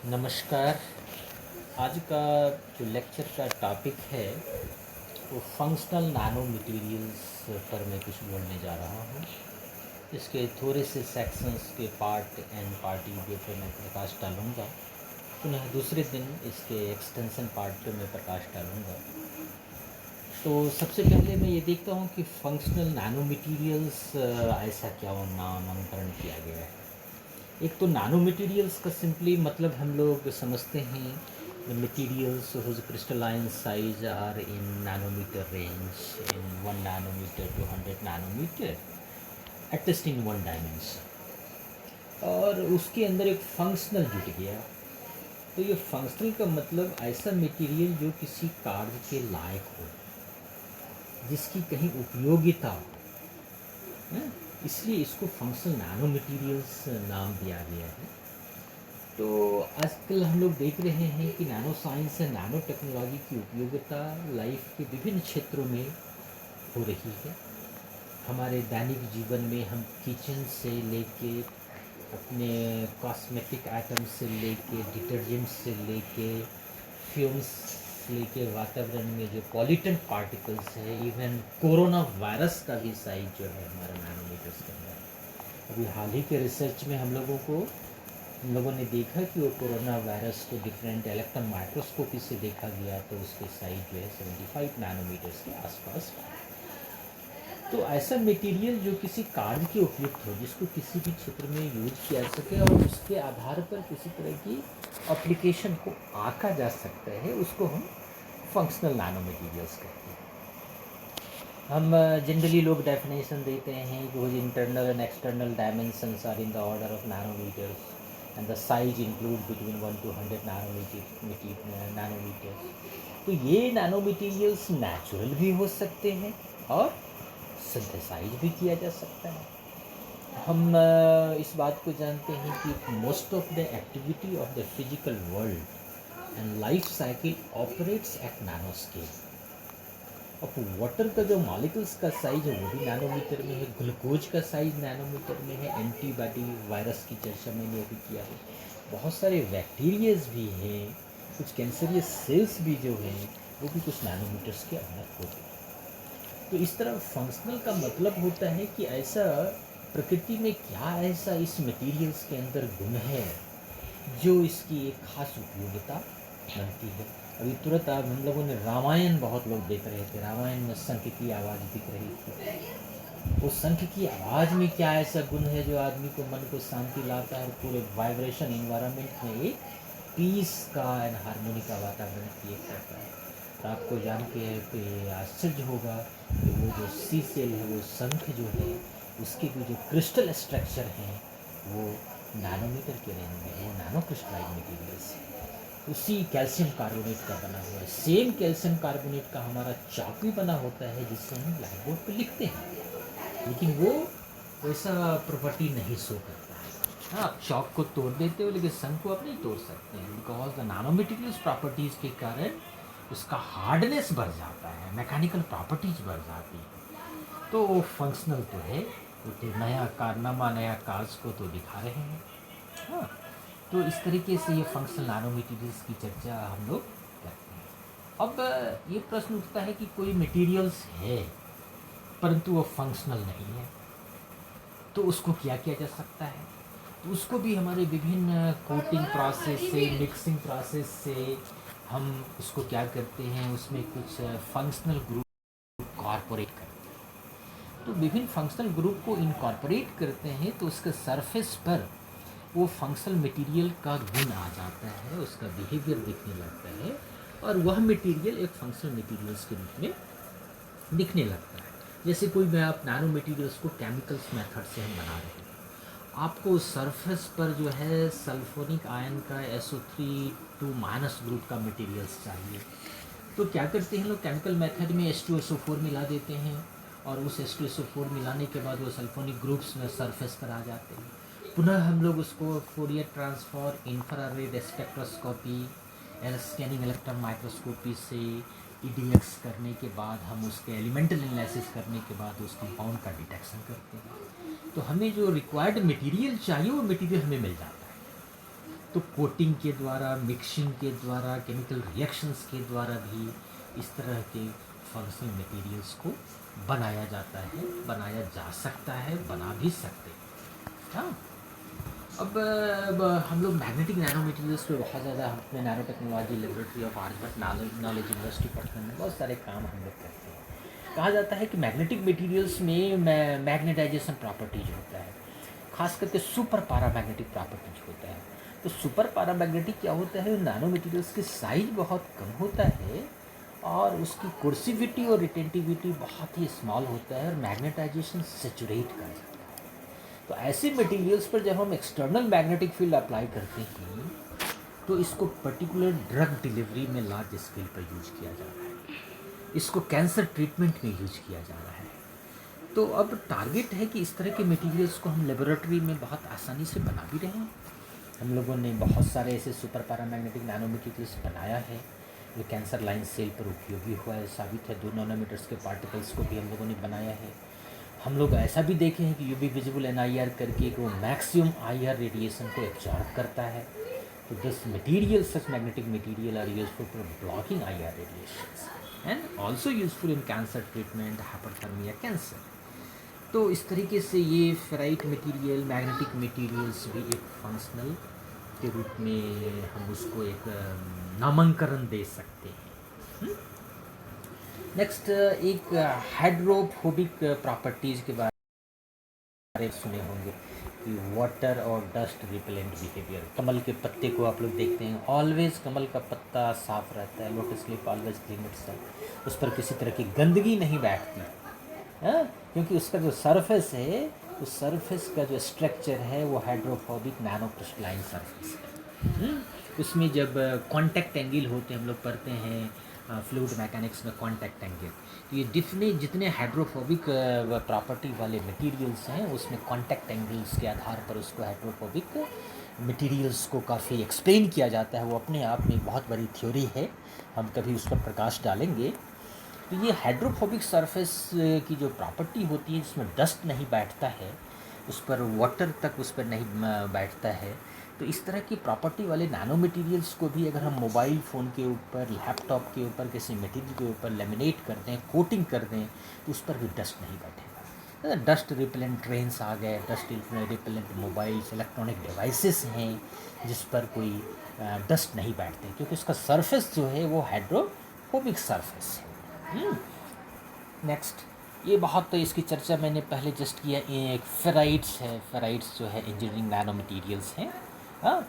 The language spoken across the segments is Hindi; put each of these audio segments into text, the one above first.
नमस्कार। आज का जो लेक्चर का टॉपिक है वो फंक्शनल नैनो मटेरियल्स पर मैं कुछ बोलने जा रहा हूँ। इसके थोड़े से सेक्शंस के पार्ट एंड पार्ट वीडियो पर मैं प्रकाश डालूँगा। पुनः दूसरे दिन इसके एक्सटेंशन पार्ट पे मैं प्रकाश डालूँगा। तो सबसे पहले मैं ये देखता हूँ कि फंक्शनल नैनो मटेरियल्स ऐसा क्या नामकरण किया गया है। एक तो नैनो मटेरियल्स का सिंपली मतलब हम लोग समझते हैं the materials whose crystalline size are in nanometer range, in 1 nanometer to 100 nanometer, at least in one dimension. और उसके अंदर एक फंक्शनल जुट गया। तो ये फंक्शनल का मतलब ऐसा मटेरियल जो किसी कार्य के लायक हो, जिसकी कहीं उपयोगिता हो, है? इसलिए इसको फंक्शनल नैनो मटेरियल्स नाम दिया गया है। तो आजकल हम लोग देख रहे हैं कि नैनो साइंस या नैनो टेक्नोलॉजी की उपयोगिता लाइफ के विभिन्न क्षेत्रों में हो रही है। हमारे दैनिक जीवन में हम किचन से लेके अपने कॉस्मेटिक आइटम से लेके डिटर्जेंट से लेके फ्यूम्स लेके वातावरण में जो पॉल्यूटेंट पार्टिकल्स है, इवन कोरोना वायरस का भी साइज जो है हमारे नैनोमीटर्स के अंदर है। अभी हाल ही के रिसर्च में हम लोगों ने देखा कि वो कोरोना वायरस को डिफरेंट इलेक्ट्रॉन माइक्रोस्कोपी से देखा गया तो उसके साइज जो है 75 नैनोमीटर्स के आसपास। तो ऐसा मटेरियल जो किसी कार्य के उपयुक्त हो, जिसको किसी भी क्षेत्र में यूज किया जा सके और उसके आधार पर किसी तरह की एप्लीकेशन को आंका जा सकता है, उसको हम फंक्शनल नैनो मटेरियल्स कहते हैं। हम जनरली लोग डेफिनेशन देते हैं कि वो internal and external dimensions are in the order of nanometers and the size include between 1 to 100 nanometers. तो ये नैनो मटेरियल्स नेचुरल भी हो सकते हैं और सिंथेसाइज भी किया जा सकता है। हम इस बात को जानते हैं कि most of the activity of the physical world and life cycle operates at nano scale. अब वाटर का जो मॉलिक्यूल्स का साइज है वो भी नैनोमीटर में है, ग्लूकोज का साइज नैनोमीटर में है, एंटीबॉडी वायरस की चर्चा मैंने अभी किया है, बहुत सारे बैक्टीरियाज भी हैं, कुछ कैंसरियस सेल्स भी जो हैं वो भी कुछ नैनोमीटर्स के अंदर होते हैं। तो इस तरह फंक्शनल का मतलब होता है कि ऐसा प्रकृति में क्या ऐसा इस मटेरियल्स के अंदर गुण है जो इसकी एक खास उपयोगिता बनती है। अभी तुरंत आप हम लोगों ने रामायण बहुत लोग देख रहे थे, रामायण में शंख की आवाज़ दिख रही थी। वो शंख की आवाज़ में क्या ऐसा गुण है जो आदमी को मन को शांति लाता है और पूरे वाइब्रेशन इन्वायरमेंट में एक पीस का एंड हारमोनी का वातावरण क्रिएट करता है। तो आपको जान के तो ये आश्चर्य होगा कि वो जो सी सेल है, वो शंख जो है, उसके भी जो क्रिस्टल स्ट्रक्चर हैं वो नैनोमीटर के रेंज में, वो नैनो क्रिस्टलाइन मटीरियल्स है। उसी कैल्शियम कार्बोनेट का बना हुआ है। सेम कैल्शियम कार्बोनेट का हमारा चाक भी बना होता है जिससे हम ब्लैक बोर्ड पर लिखते हैं, लेकिन वो वैसा प्रॉपर्टी नहीं शो करता है। हाँ, आप चौक को तोड़ देते हो लेकिन शंख को आप नहीं तोड़ सकते हैं, because the nano materials properties के कारण उसका हार्डनेस बढ़ जाता है, मैकेनिकल प्रॉपर्टीज बढ़ जाती है। तो वो फंक्शनल तो है, वो तो नया कारनामा, नया कार्स को तो दिखा रहे हैं। हाँ, तो इस तरीके से ये फंक्शनल नैनो मटेरियल्स की चर्चा हम लोग करते हैं। अब ये प्रश्न उठता है कि कोई मटेरियल्स है परंतु वो फंक्शनल नहीं है, तो उसको क्या किया जा सकता है। तो उसको भी हमारे विभिन्न कोटिंग प्रोसेस से, मिक्सिंग प्रोसेस से हम उसको क्या करते हैं, उसमें कुछ फंक्शनल ग्रुप कॉर्पोरेट करते हैं। तो विभिन्न फंक्शनल ग्रुप को इनकॉर्पोरेट करते हैं तो उसके सरफेस पर वो फंक्शनल मटेरियल का गुण आ जाता है, उसका बिहेवियर दिखने लगता है और वह मटेरियल एक फंक्शनल मटेरियल्स के रूप में दिखने लगता है। जैसे कोई मैं आप नैनो मटेरियल्स को केमिकल्स मेथड से हम बना रहे हैं, आपको सरफेस पर जो है सल्फोनिक आयन का SO3 - ग्रुप का मटेरियल्स चाहिए। तो क्या करते हैं लोग, केमिकल मेथड में H2SO4 मिला देते हैं और उस H2SO4 मिलाने के बाद वो सल्फोनिक ग्रुप्स में सरफेस पर आ जाते हैं। पुनः हम लोग उसको Fourier transform, infrared spectroscopy, scanning electron microscopy से EDX करने के बाद हम उसके एलिमेंटल एनालिसिस करने के बाद उस कंपाउंड का डिटेक्शन करते हैं। तो हमें जो रिक्वायर्ड मटेरियल चाहिए वो मटेरियल हमें मिल जाता है। तो कोटिंग के द्वारा, मिक्सिंग के द्वारा, केमिकल रिएक्शंस के द्वारा भी इस तरह के फंक्शनल मटेरियल्स को बनाया जाता है, बनाया जा सकता है, बना भी सकते हैं। हाँ, अब हम लोग मैग्नेटिक नैनो मटेरियल्स पे बहुत ज़्यादा अपने nano technology laboratory of art knowledge university Patna में बहुत सारे काम हम लोग करते हैं। कहा जाता है कि मैग्नेटिक मटेरियल्स में मैग्नेटाइजेशन प्रॉपर्टीज होता है, खास करके सुपर पैरामैग्नेटिक प्रॉपर्टीज होता है। तो सुपर पैरामैग्नेटिक क्या होता है, नैनो मटेरियल्स की साइज बहुत कम होता है और उसकी कोर्सिविटी और रिटेंटिविटी बहुत ही स्मॉल होता है और मैग्नेटाइजेशन सेचुरेट कर जाता है। तो ऐसे मटेरियल्स पर जब हम एक्सटर्नल मैग्नेटिक फील्ड अप्लाई करते हैं तो इसको पर्टिकुलर ड्रग डिलीवरी में लार्ज स्केल पर यूज किया जा रहा है, इसको कैंसर ट्रीटमेंट में यूज किया जा रहा है। तो अब टारगेट है कि इस तरह के मटेरियल्स को हम लेबोरेटरी में बहुत आसानी से बना भी रहे हैं। हम लोगों ने बहुत सारे ऐसे सुपर पैरामैग्नेटिक नैनो मटेरियल्स बनाया है जो कैंसर लाइन सेल पर उपयोगी हुआ है, साबित है। 2 नैनोमीटर्स के पार्टिकल्स को भी हम लोगों ने बनाया है। हम लोग ऐसा भी देखे हैं कि यूवी विजिबल NIR करके वो मैक्सिमम IR रेडिएशन को एब्जॉर्ब करता है। तो this material, such magnetic material are useful for blocking IR radiations and also useful in cancer treatment, hyperthermia cancer. तो इस तरीके से ये फेराइट मटेरियल, मैग्नेटिक मटेरियल्स भी एक फंक्शनल के रूप में हम उसको एक नामांकन दे सकते हैं। नेक्स्ट एक हाइड्रोफोबिक प्रॉपर्टीज़ के बारे में सुने होंगे कि वाटर और डस्ट रिपेलेंट बिहेवियर। कमल के पत्ते को आप लोग देखते हैं, ऑलवेज कमल का पत्ता साफ रहता है, lotus leaf always clean itself, उस पर किसी तरह की गंदगी नहीं बैठती, हाँ, क्योंकि उसका जो सरफेस है, उस सरफेस का जो स्ट्रक्चर है वो हाइड्रोफोबिक नैनो क्रिस्टलाइन सरफेस है। उसमें जब कॉन्टैक्ट एंगल होते हैं, हम लोग पढ़ते हैं फ्लूइड मैकेनिक्स में कॉन्टैक्ट एंगल, तो ये जितने हाइड्रोफोबिक प्रॉपर्टी वाले मटेरियल्स हैं उसमें कॉन्टैक्ट एंगल्स के आधार पर उसको हाइड्रोफोबिक मटेरियल्स को काफ़ी एक्सप्लेन किया जाता है। वो अपने आप में एक बहुत बड़ी थ्योरी है, हम कभी उस पर प्रकाश डालेंगे। तो ये हाइड्रोफोबिक सरफेस की जो प्रॉपर्टी होती है जिसमें डस्ट नहीं बैठता है, उस पर वाटर तक उस पर नहीं बैठता है, तो इस तरह की प्रॉपर्टी वाले नैनो मटेरियल्स को भी अगर हम मोबाइल फ़ोन के ऊपर, लैपटॉप के ऊपर, किसी मटेरियल के ऊपर लेमिनेट कर दें, कोटिंग कर दें, तो उस पर भी डस्ट नहीं बैठेगा। डस्ट रिपेलेंट ट्रेन्स आ गए, dust repellent mobiles, electronic devices हैं जिस पर कोई डस्ट नहीं बैठते, क्योंकि उसका सरफेस जो है वो हाइड्रोफोबिक सरफेस है। नेक्स्ट, ये बहुत तो इसकी चर्चा मैंने पहले जस्ट किया, एक फेराइट्स है। फेराइट्स जो है इंजीनियरिंग नैनो मटेरियल्स हैं। हाँ,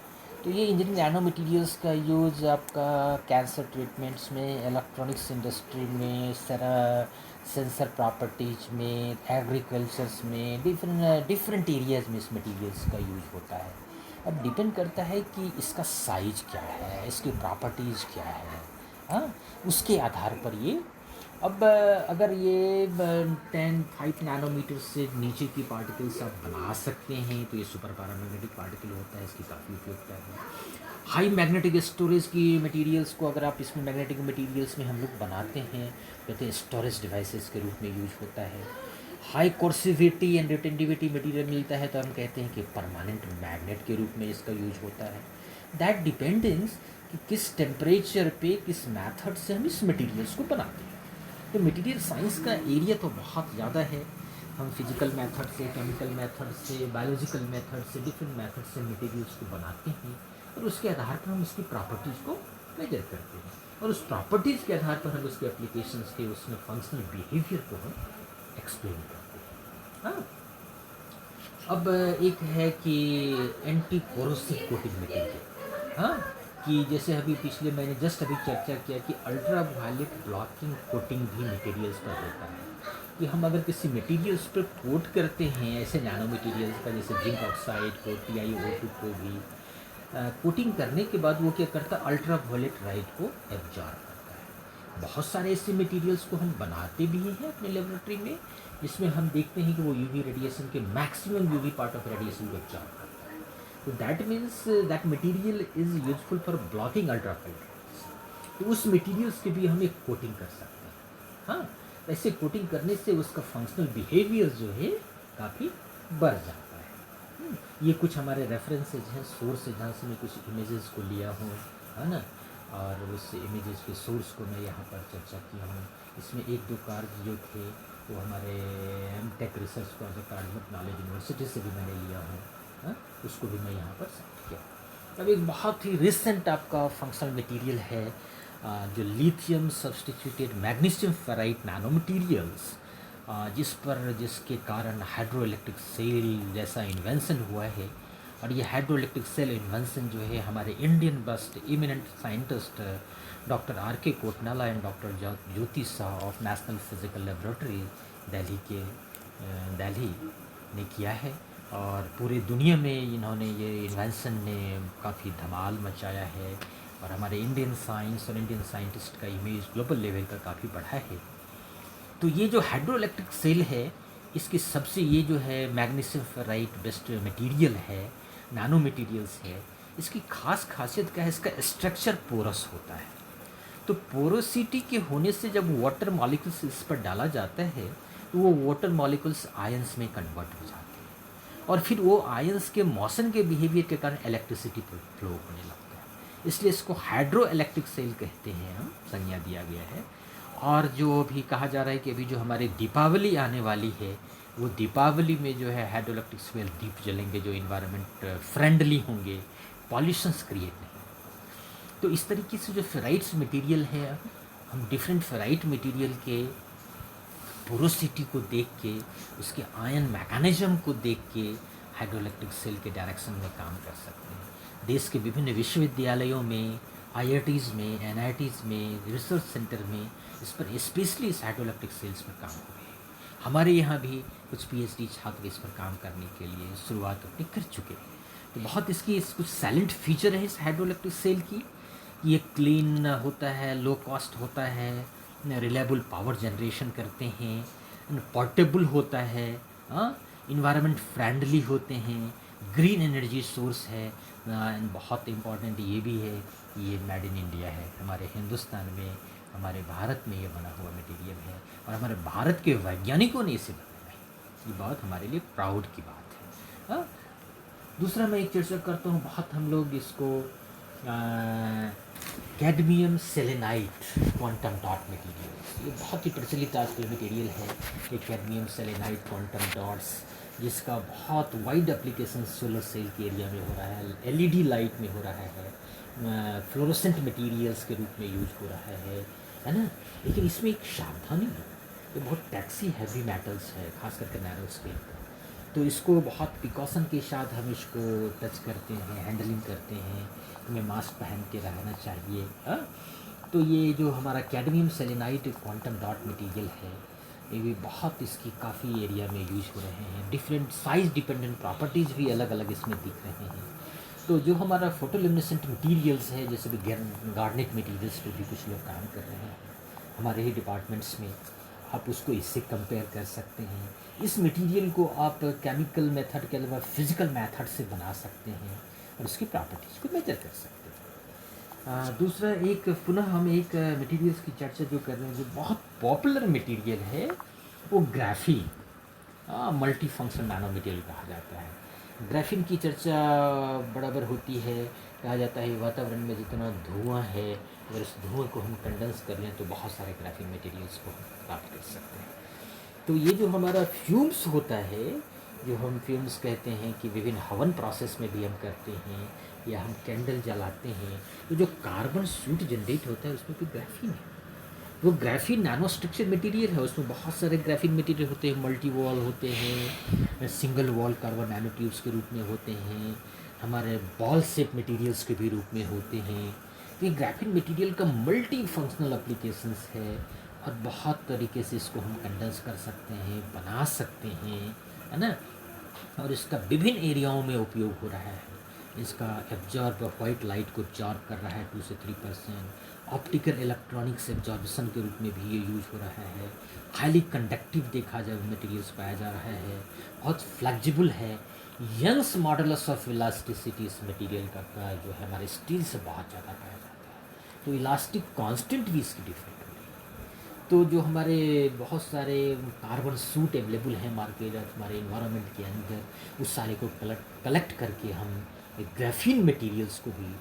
तो ये इंजीनियरिंग नैनो मटेरियल्स का यूज़ आपका कैंसर ट्रीटमेंट्स में, इलेक्ट्रॉनिक्स इंडस्ट्री में, सेंसर प्रॉपर्टीज में, एग्रीकल्चर्स में, डिफरेंट एरियाज़ में इस मटेरियल्स का यूज़ होता है। अब डिपेंड करता है कि इसका साइज़ क्या है, इसकी प्रॉपर्टीज़ क्या है, हाँ, उसके आधार पर ये। अब अगर ये 5 नैनोमीटर से नीचे की पार्टिकल्स आप बना सकते हैं तो ये सुपर पैरामैग्नेटिक पार्टिकल होता है, इसकी काफ़ी उपयोगिता है। हाई मैग्नेटिक स्टोरेज की मटेरियल्स को अगर आप इसमें मैग्नेटिक मटेरियल्स में हम लोग बनाते हैं, कहते हैं स्टोरेज डिवाइसेस के रूप में यूज होता है। हाई कोर्सिविटी एंड रिटेंटिविटी मटेरियल मिलता है तो हम कहते हैं कि परमानेंट मैग्नेट के रूप में इसका यूज होता है। दैट डिपेंडेंस कि किस टेम्परेचर पे, किस मैथड से हम इस मटेरियल्स को बनाते हैं। तो मटेरियल साइंस का एरिया तो बहुत ज़्यादा है। हम फिजिकल मेथड से, केमिकल मेथड से, बायोलॉजिकल मेथड से, डिफरेंट मेथड से मटेरियल्स को बनाते हैं और उसके आधार पर हम उसकी प्रॉपर्टीज़ को मेजर करते हैं और उस प्रॉपर्टीज़ के आधार पर हम उसके एप्लीकेशंस के, उसमें फंक्शनल बिहेवियर को हम एक्सप्लेन करते हैं। हाँ, अब एक है कि एंटी कोरोसिव कोटिंग मटेरियल। हाँ, कि जैसे अभी पिछले मैंने जस्ट अभी चर्चा किया कि अल्ट्रा वायलेट ब्लॉकिंग कोटिंग भी मटेरियल्स पर होता है, कि हम अगर किसी मटेरियल्स पर कोट करते हैं ऐसे नैनो मटेरियल्स का, जैसे जिंक ऑक्साइड को, TiO2 को भी कोटिंग करने के बाद वो क्या करता है, अल्ट्रा वायलेट लाइट को एब्जॉर्ब करता है। बहुत सारे ऐसे मटेरियल्स को हम बनाते भी हैं अपने लेबोरेटरी में जिसमें हम देखते हैं कि वो यूवी रेडिएशन के maximum UV part of radiation को एब्जॉर्ब करता है। तो that means that material is useful for blocking ultraviolet. तो उस मटेरियल्स की भी हम एक कोटिंग कर सकते हैं। हाँ, ऐसे कोटिंग करने से उसका फंक्शनल बिहेवियर जो है काफ़ी बढ़ जाता है। ये कुछ हमारे रेफरेंसेज हैं, सोर्स है जहाँ से मैं कुछ इमेजेस को लिया हूँ, है ना, और उस इमेजेस के सोर्स को मैं यहाँ पर चर्चा किया हूँ। इसमें एक दो कार्य जो थे वो हमारे tech research project artwork knowledge university से भी मैंने लिया हूँ, हाँ, उसको भी मैं यहाँ पर सेट किया। अब एक बहुत ही रिसेंट आपका फंक्शनल मटेरियल है जो lithium substituted magnesium ferrite nano materials, जिसके कारण हाइड्रो इलेक्ट्रिक सेल जैसा इन्वेंशन हुआ है। और ये हाइड्रो इलेक्ट्रिक सेल इन्वेंशन जो है हमारे Indian best eminent scientist doctor R.K. Kotnala and doctor Jyoti Shah of national physical laboratory Delhi ने किया है। और पूरी दुनिया में इन्होंने ये इन्वेंशन ने काफ़ी धमाल मचाया है और हमारे इंडियन साइंस और इंडियन साइंटिस्ट का इमेज ग्लोबल लेवल का काफ़ी बढ़ा है। तो ये जो हाइड्रो इलेक्ट्रिक सेल है, इसकी सबसे ये जो है मैग्नीशियम फेराइट बेस्ड मटेरियल है, नैनो मटेरियल्स है। इसकी खास खासियत क्या है, इसका स्ट्रक्चर पोरस होता है। तो पोरोसिटी के होने से जब वाटर मॉलिक्यूल्स इस पर डाला जाता है तो वो वाटर मॉलिक्यूल्स आयंस में कन्वर्ट हो जाते हैं और फिर वो आयंस के मौसम के बिहेवियर के कारण इलेक्ट्रिसिटी फ्लो होने लगता है। इसलिए इसको हाइड्रो इलेक्ट्रिक सेल कहते हैं, हम संज्ञा दिया गया है। और जो भी कहा जा रहा है कि अभी जो हमारी दीपावली आने वाली है, वो दीपावली में जो है हाइड्रो इलेक्ट्रिक सेल दीप जलेंगे जो इन्वायरमेंट फ्रेंडली होंगे, पॉल्यूशंस क्रिएट नहीं। तो इस तरीके से जो फेराइट्स मटेरियल है, हम डिफरेंट फेराइट मटेरियल के पोरोसिटी को देख के, उसके आयन मैकेनिज्म को देख के हाइड्रो इलेक्ट्रिक सेल के डायरेक्शन में काम कर सकते हैं। देश के विभिन्न विश्वविद्यालयों में, IITs में, NITs में, रिसर्च सेंटर में इस पर स्पेशली इस हाइड्रो इलेक्ट्रिक सेल्स पर काम हो रहे हैं। हमारे यहाँ भी कुछ PhD छात्र इस पर काम करने के लिए शुरुआत अपनी कर चुके हैं। तो बहुत इसकी कुछ साइलेंट फीचर है इस हाइड्रो इलेक्ट्रिक सेल की। ये क्लीन होता है, लो कॉस्ट होता है, रिलायबल पावर जनरेशन करते हैं, पोर्टेबल होता है, इन्वायरमेंट फ्रेंडली होते हैं, ग्रीन एनर्जी सोर्स है। बहुत इम्पॉर्टेंट ये भी है कि ये मेड इन इंडिया है, हमारे हिंदुस्तान में, हमारे भारत में ये बना हुआ मटेरियल है और हमारे भारत के वैज्ञानिकों ने इसे बनाया है। ये बहुत हमारे लिए प्राउड की बात है। दूसरा मैं एक चर्चा करता हूँ, बहुत हम लोग इसको cadmium selenite quantum dot material, ये बहुत ही प्रचलित आजकल मटेरियल है। ये कैडमियम सेलेनाइट क्वांटम डॉट्स, जिसका बहुत वाइड एप्लीकेशन सोलर सेल के एरिया में हो रहा है, LED लाइट में हो रहा है, फ्लोरोसेंट मटेरियल्स के रूप में यूज हो रहा है ना। लेकिन इसमें एक सावधानी है, ये बहुत टैक्सी हैवी मेटल्स है, खास करके नैनो स्केल पर। तो इसको बहुत प्रिकॉशन के साथ हम इसको टच करते हैं, हैंडलिंग करते हैं, हमें मास्क पहन के रहना चाहिए। तो ये जो हमारा cadmium selenite quantum dot material है, ये भी बहुत इसकी काफ़ी एरिया में यूज हो रहे हैं। डिफरेंट साइज डिपेंडेंट प्रॉपर्टीज़ भी अलग अलग इसमें दिख रहे हैं। तो जो हमारा फोटोल्यूमिनेसेंट मटीरियल्स है, जैसे भी गार्नेट मटीरियल्स पे भी कुछ लोग काम कर रहे हैं हमारे ही डिपार्टमेंट्स में, आप उसको इससे कंपेयर कर सकते हैं। इस मटेरियल को आप केमिकल मेथड के अलावा फिजिकल मेथड से बना सकते हैं और उसकी प्रॉपर्टीज़ को मेजर कर सकते हैं। दूसरा एक पुनः हम एक मटेरियल्स की चर्चा जो कर रहे हैं, जो बहुत पॉपुलर मटेरियल है, वो graphene, multi function nano material कहा जाता है। ग्राफीन की चर्चा बराबर होती है, कहा जाता है वातावरण में जितना धुआं है, अगर उस धुआं को हम कंडेंस कर लें तो बहुत सारे ग्राफीन मटेरियल्स को हम प्राप्त कर सकते हैं। तो ये जो हमारा फ्यूम्स होता है, जो हम फ्यूम्स कहते हैं कि विभिन्न हवन प्रोसेस में भी हम करते हैं या हम कैंडल जलाते हैं, तो जो कार्बन सूट जनरेट होता है उसमें भी ग्राफीन है। वो ग्राफीन नैनो स्ट्रक्चर मटेरियल है, उसमें बहुत सारे ग्राफीन मटेरियल होते हैं, मल्टी वॉल होते हैं, single wall carbon nano tubes के रूप में होते हैं, हमारे बॉल शेप मटेरियल्स के भी रूप में होते हैं। तो ये ग्राफीन मटेरियल का मल्टी फंक्शनल एप्लीकेशंस है और बहुत तरीके से इसको हम कंडेंस कर सकते हैं, बना सकते हैं, है ना। और इसका विभिन्न एरियाओं में उपयोग हो रहा है। इसका एब्जॉर्ब वाइट लाइट को एब्जॉर्ब कर रहा है 2 से 3%। ऑप्टिकल इलेक्ट्रॉनिक्स एब्जॉर्बिशन के रूप में भी ये यूज हो रहा है। हाईली कंडक्टिव देखा जाए मटेरियल्स पाया जा रहा है, बहुत फ्लेक्सिबल है। यंग्स मॉडुलस ऑफ इलास्टिसिटी इस मटेरियल का जो है हमारे स्टील से बहुत ज़्यादा पाया जाता है। तो इलास्टिक कांस्टेंट भी इसकी डिफरेंट हो रही है। तो जो हमारे बहुत सारे कार्बन सूट अवेलेबल हैं मार्केट हमारे इन्वायरमेंट के अंदर, उस सारे को कलेक्ट करके हम एक ग्राफीन मटेरियल्स को भी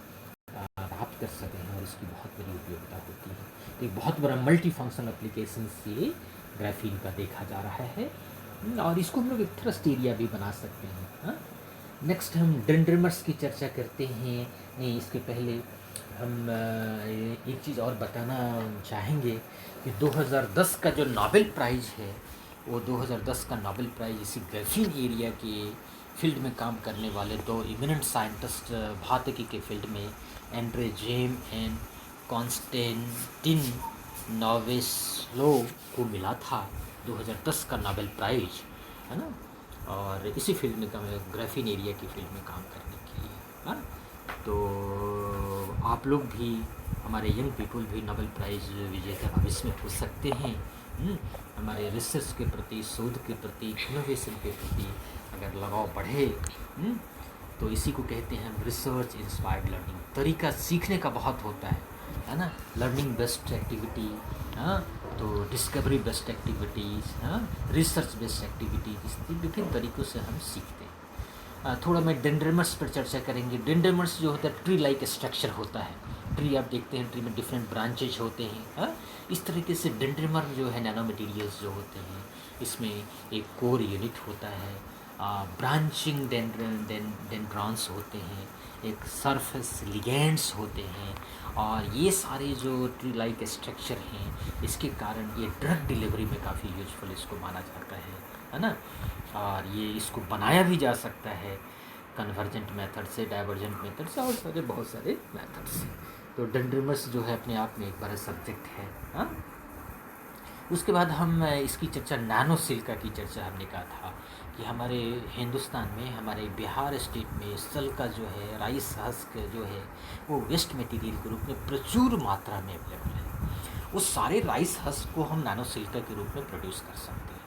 प्राप्त कर सकें हैं, और इसकी बहुत बड़ी उपयोगिता होती है। तो एक बहुत बड़ा मल्टी फंक्शनल एप्लीकेशन से ग्राफीन का देखा जा रहा है। और इसको हम लोग एक थ्रस्ट एरिया भी बना सकते हैं। हाँ, नेक्स्ट हम डेंड्रेमर्स की चर्चा करते हैं। नहीं, इसके पहले हम एक चीज़ और बताना चाहेंगे कि 2010 का जो नोबेल प्राइज़ है, वो 2010 का नोबेल प्राइज़ इसी ग्राफीन एरिया के फील्ड में काम करने वाले दो इमिनेंट साइंटिस्ट भौतिकी के फील्ड में, एंड्रे जेम एंड कॉन्स्टेंटिन नोवेस्लो को मिला था। 2010 का नोबेल प्राइज़ है ना, और इसी फील्ड में काम, ग्राफीन एरिया की फील्ड में काम करने के लिए। हाँ, तो आप लोग भी, हमारे यंग पीपल भी नोबेल प्राइज़ विजेता भविष्य में हो सकते हैं। हमारे रिसर्च के प्रति, शोध के प्रति, इनोवेशन के प्रति अगर लगाव बढ़े, तो इसी को कहते हैं हम रिसर्च इंस्पायर्ड लर्निंग। तरीका सीखने का बहुत होता है ना, लर्निंग बेस्ड एक्टिविटी, हाँ, तो डिस्कवरी बेस्ड एक्टिविटीज़, हाँ, रिसर्च बेस्ड एक्टिविटीज़, इस विभिन्न तरीक़ों से हम सीखते हैं। थोड़ा मैं डेंड्रेमर्स पर चर्चा करेंगे। डेंड्रेमर्स जो होता है ट्री लाइक स्ट्रक्चर होता है। ट्री आप देखते हैं, ट्री में डिफरेंट ब्रांचेज होते हैं। हाँ, इस तरीके से डेंड्रेमर जो है नैनो मटीरियल्स जो होते हैं, इसमें एक कोर यूनिट होता है, ब्रांचिंग डेंड्रॉन्स होते हैं, एक सरफेस लिगेंड्स होते हैं, और ये सारे जो ट्री लाइक स्ट्रक्चर हैं, इसके कारण ये ड्रग डिलीवरी में काफ़ी यूजफुल इसको माना जाता है ना। और ये इसको बनाया भी जा सकता है कन्वर्जेंट मेथड से, डाइवर्जेंट मेथड से, और सारे बहुत सारे मेथड से। तो डेंड्रेमर्स जो है अपने आप में एक बड़ा सब्जेक्ट है। हाँ, उसके बाद हम इसकी चर्चा नैनो सिल्का की चर्चा हमने कहा था कि हमारे हिंदुस्तान में, हमारे बिहार स्टेट में सिल्का जो है, राइस हस्क जो है, वो वेस्ट मटेरियल के रूप में प्रचुर मात्रा में अवेलेबल है। उस सारे राइस हस्क को हम नैनो सिल्का के रूप में प्रोड्यूस कर सकते हैं।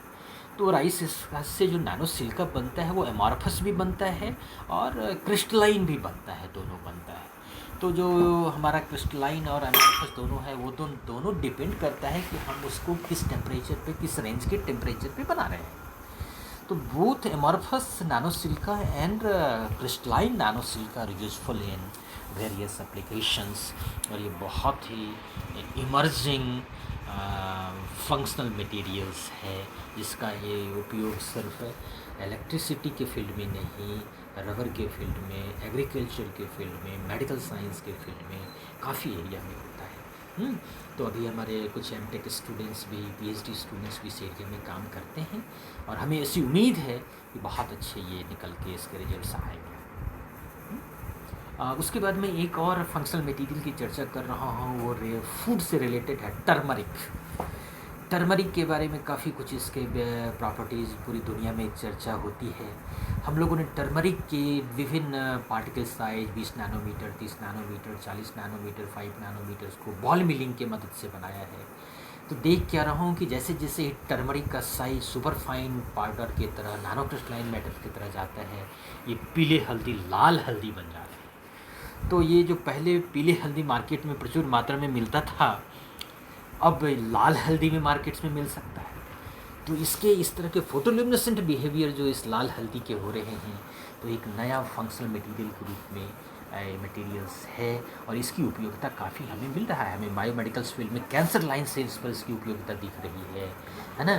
तो राइस हस्क से जो नैनो सिल्का बनता है वो एमॉर्फस भी बनता है और क्रिस्टलाइन भी बनता है, दोनों बनता है। तो जो हमारा क्रिस्टलाइन और एमॉर्फस दोनों है, वो दोनों डिपेंड करता है कि हम उसको किस टेम्परेचर पे, किस रेंज के टेम्परेचर पे बना रहे हैं। तो both amorphous nano silica and crystalline nano silica are useful in various applications, और ये बहुत ही इमर्जिंग फंक्शनल मटेरियल्स है, जिसका ये उपयोग सिर्फ इलेक्ट्रिसिटी के फील्ड में नहीं, रबर के फील्ड में, एग्रीकल्चर के फील्ड में, मेडिकल साइंस के फील्ड में, काफ़ी एरिया में होता है। तो अभी हमारे कुछ एमटेक स्टूडेंट्स भी, पीएचडी स्टूडेंट्स भी इस एरिया में काम करते हैं, और हमें ऐसी उम्मीद है कि बहुत अच्छे ये निकल के इसके रिजल्ट्स आएंगे। उसके बाद मैं एक और फंक्शनल मटेरियल की चर्चा कर रहा हूँ, वो फूड से रिलेटेड है, टर्मरिक। टर्मरिक के बारे में काफ़ी कुछ इसके प्रॉपर्टीज़ पूरी दुनिया में चर्चा होती है। हम लोगों ने टर्मरिक के विभिन्न particle size 20 nanometer, 30 nanometer, 40 nanometer, 5 nanometers को बॉल मिलिंग के मदद से बनाया है। तो देख क्या रहा हूँ कि जैसे जैसे टर्मरिक का साइज सुपर फाइन पाउडर की तरह, नैनो क्रिस्टलाइन मैटर की तरह जाता है, ये पीले हल्दी, लाल हल्दी बन जाता है। तो ये जो पहले पीले हल्दी मार्केट में प्रचुर मात्रा में मिलता था, अब लाल हल्दी में मार्केट्स में मिल सकता है। तो इसके इस तरह के फोटोल्यूमिनेसेंट बिहेवियर जो इस लाल हल्दी के हो रहे हैं, तो एक नया फंक्शनल मटेरियल के रूप में मटेरियल्स है, और इसकी उपयोगिता काफ़ी हमें मिल रहा है। हमें बायोमेडिकल्स फील्ड में कैंसर लाइन सेल्स पर इसकी उपयोगिता दिख रही है ना।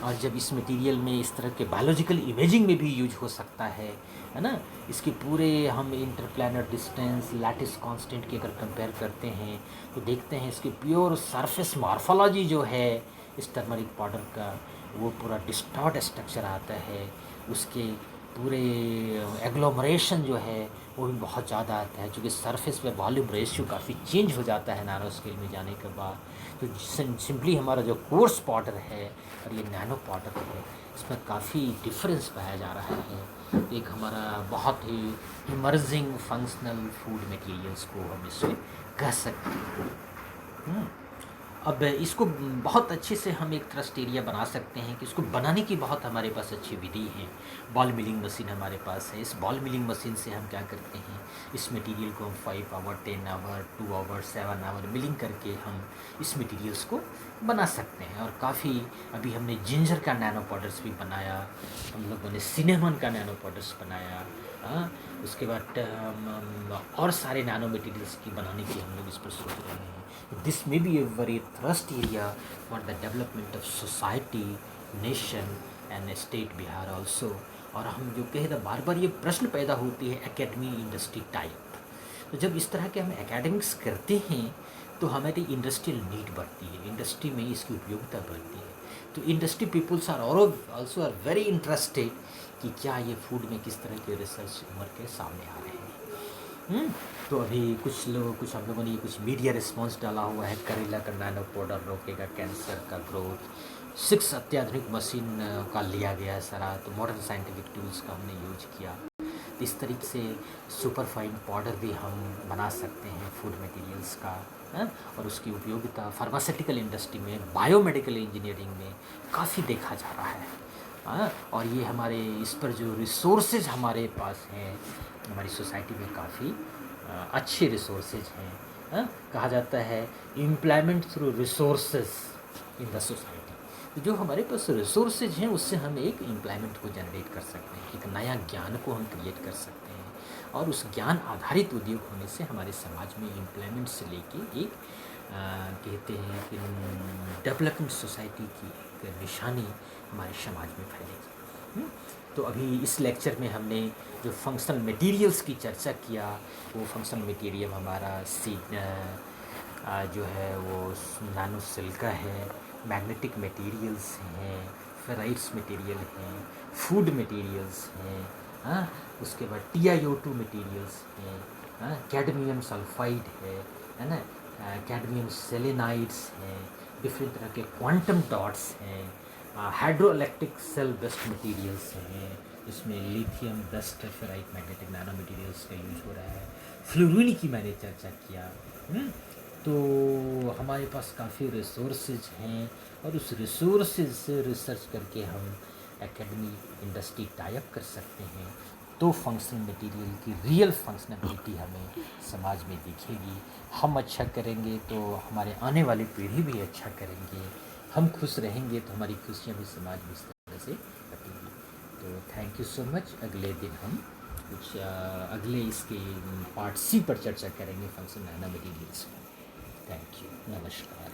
और जब इस मटेरियल में इस तरह के बायोलॉजिकल इमेजिंग में भी यूज हो सकता है ना। इसके पूरे हम इंटरप्लानर डिस्टेंस, लैटिस कांस्टेंट की अगर कंपेयर करते हैं, तो देखते हैं इसकी प्योर सरफेस मॉर्फोलॉजी जो है इस टर्मरिक पाउडर का, वो पूरा डिस्टॉर्ट स्ट्रक्चर आता है। उसके पूरे एग्लोमरेशन जो है वो भी बहुत ज़्यादा आता है, क्योंकि सरफेस पे वॉल्यूम रेशियो काफ़ी चेंज हो जाता है नैनो स्केल में जाने के बाद। तो सिंपली हमारा जो कोर्स पाउडर है और ये नैनो पाउडर है, इसमें काफ़ी डिफरेंस पाया जा रहा है। एक हमारा बहुत ही इमर्जिंग फंक्शनल फूड मटेरियल्स को हम इससे कह सकते हैं। अब इसको बहुत अच्छे से हम एक थ्रस्ट एरिया बना सकते हैं कि इसको बनाने की बहुत हमारे पास अच्छी विधि है। बॉल मिलिंग मशीन हमारे पास है। इस बॉल मिलिंग मशीन से हम क्या करते हैं, इस मटेरियल को हम 5 hour 10 hour 2 hour 7 hour milling करके हम इस मटेरियल्स को बना सकते हैं। और काफ़ी अभी हमने जिंजर का नैनो पाउडर्स भी बनाया, हम लोगों ने सिनेमन का नैनो पाउडर्स बनाया। हाँ, उसके बाद और सारे नैनो मटेरियल्स की बनाने की हम लोग इस पर सोच रहे हैं। This may be a very thrust area for the development of society, nation and state Bihar also। और हम जो कहे तो बार बार ये प्रश्न पैदा होती है एकेडमी इंडस्ट्री टाइप। तो जब इस तरह के हम एकेडमिक्स करते हैं तो हमारी इंडस्ट्रियल नीड बढ़ती है, इंडस्ट्री में इसकी उपयोगिता बढ़ती है। तो industry peoples are also are very interested कि क्या ये फूड में किस तरह के रिसर्च उमर के सामने आ रहे हैं। तो अभी कुछ हम लोगों ने ये कुछ मीडिया रिस्पांस डाला हुआ है। करेला का नैनो पाउडर रोकेगा कैंसर का ग्रोथ। 6 अत्याधुनिक मशीन का लिया गया है सारा, तो मॉडर्न साइंटिफिक टूल्स का हमने यूज किया। इस तरीके से सुपर फाइन पाउडर भी हम बना सकते हैं फूड मटेरियल्स का, है? और उसकी उपयोगिता फार्मास्यूटिकल इंडस्ट्री में, बायोमेडिकल इंजीनियरिंग में काफ़ी देखा जा रहा है। हाँ, और ये हमारे इस पर जो रिसोर्सेज हमारे पास हैं, हमारी सोसाइटी में काफ़ी अच्छे रिसोर्सेज हैं। हाँ, कहा जाता है employment through resources in the society. तो जो हमारे पास रिसोर्सेज हैं उससे हम एक एम्प्लॉयमेंट को जनरेट कर सकते हैं, एक नया ज्ञान को हम क्रिएट कर सकते हैं। और उस ज्ञान आधारित उद्योग होने से हमारे समाज में एम्प्लॉयमेंट से लेके एक कहते हैं कि डेवलपिंग सोसाइटी की एक निशानी हमारे समाज में फैलेगी। तो अभी इस लेक्चर में हमने जो फंक्शनल मटेरियल्स की चर्चा किया, वो फंक्शनल मटेरियल हमारा जो है वो नानो सिल्का है, मैग्नेटिक मटेरियल्स हैं, फेराइट्स मटेरियल हैं, फूड मटेरियल्स हैं। हाँ, उसके बाद TiO2 मटेरियल्स हैं। हाँ, कैडमियम सल्फाइड है ना, कैडमियम सेलेनाइड्स हैं, डिफरेंट तरह के क्वांटम डॉट्स हैं, hydro electric cell based materials हैं, इसमें lithium based ferrite magnetic nano materials का यूज हो रहा है। फ्लोरीन की मैंने चर्चा किया। तो हमारे पास काफ़ी रिसोर्सेज हैं और उस रिसोर्सेज से रिसर्च करके हम एकेडमी इंडस्ट्री टाइप कर सकते हैं। तो फंक्शनल मटेरियल की रियल फंक्शनलिटी हमें समाज में दिखेगी। हम अच्छा करेंगे तो हमारे आने वाली पीढ़ी भी अच्छा करेंगे। हम खुश रहेंगे तो हमारी खुशियाँ भी समाज में इस तरह से बटेंगी। तो थैंक यू सो मच। अगले दिन हम कुछ अगले इसके पार्ट C पर चर्चा करेंगे फंक्शनल नैनो मटेरियल्स पर। थैंक यू, नमस्कार।